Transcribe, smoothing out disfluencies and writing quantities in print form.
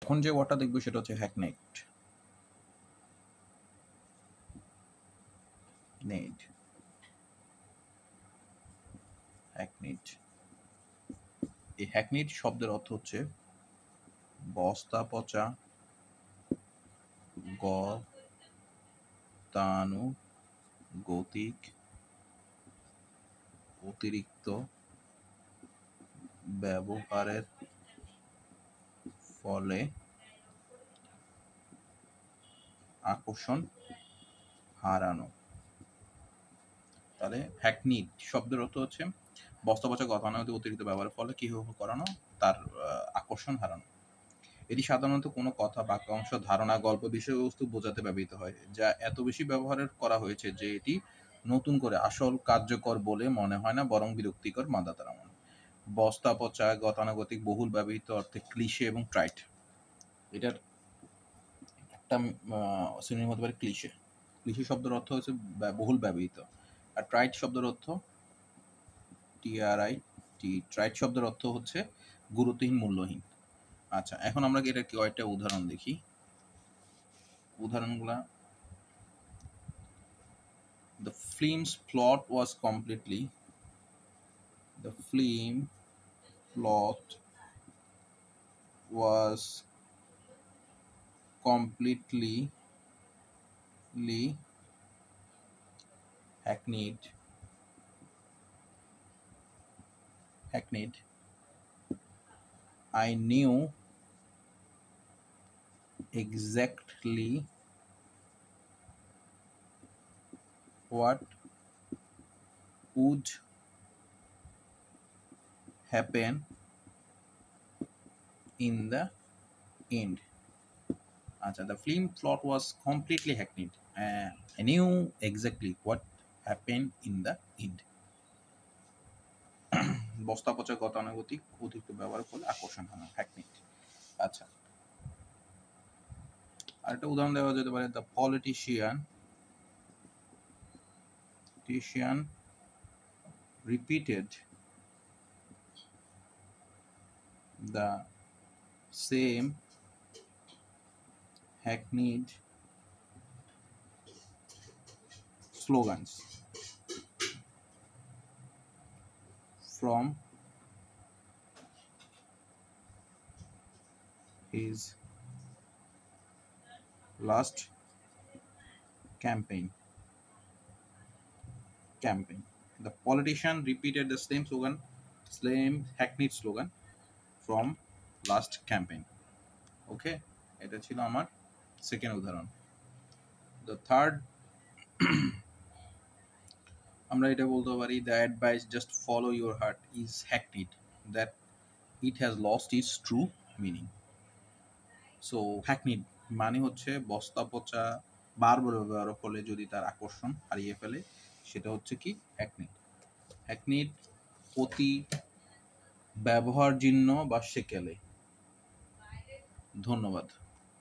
এখন যে ওয়ার্ডটা দেখবো সেটা হচ্ছে হ্যাকনেড। নেড, হ্যাকনেড। এই হ্যাকনেড শব্দের অর্থ হচ্ছে বস্তা পচা, গতানুগতিক, অতিরিক্ত ব্যবহারের ফলে আকর্ষণ হারানো। তাহলে হ্যাকনিড শব্দের অর্থ হচ্ছে বস্তা পচা, গতানুগতিক, অতিরিক্ত ব্যবহারের ফলে কি করানো, তার আকর্ষণ হারানো। এটি সাধারণত কোনো কথা, বাক্যাংশ, ধারণা, গল্প, বিষয়বস্তু বোঝাতে ব্যবহৃত হয়, যা এত বেশি ব্যবহার করা হয়েছে যে এটি নতুন করে আসল কার্যকর বলে মনে হয় না, বরং বিরক্তিকর, মাদাতারা মনে। বস্তা পচা, গতানুগতিক, বহুল ব্যবহৃত অর্থে ক্লিশে এবং ট্রাইট। এটার একটা সিনোনিম হতে পারে ক্লিশে। ক্লিশে শব্দের অর্থ হচ্ছে বহুল ব্যবহৃত। আর ট্রাইট শব্দের অর্থ TRIT, ট্রাইট শব্দের অর্থ হচ্ছে গুরুত্বহীন, মূল্যহীন। আচ্ছা, এখন আমরা এটা কয়েকটা উদাহরণ দেখি। উদাহরণগুলা, the film's plot was completely the film plot was completely hackneyed. I knew exactly what would happen in the end. Acha, the film plot was completely hackneyed. I knew exactly what happened in the end. বস্তা পচা, গতানুগতিক, অতিরিক্ত ব্যবহারের ফলে আকর্ষণ হারানো, hackneyed. আচ্ছা, আরেকটা উদাহরণ দেওয়া যেতে পারে, the politician repeated the same hackneyed slogans from his last campaign. The politician repeated the same hackneyed slogan from last campaign. ওকে, এটা ছিল আমার সেকেন্ড উদাহরণ। দ্য থার্ড, আমরা এটা বলতে পারি, the advice just follow your heart is hackneyed, that it has lost its true meaning. So hackneyed মানে হচ্ছে বস্তা পচা, বারবার ব্যবহারের ফলে যদি তার আকর্ষণ হারিয়ে ফেলে, সেটা হচ্ছে কি হ্যাকনিড অতি ব্যবহারযোগ্য বা সেকেলে। ধন্যবাদ।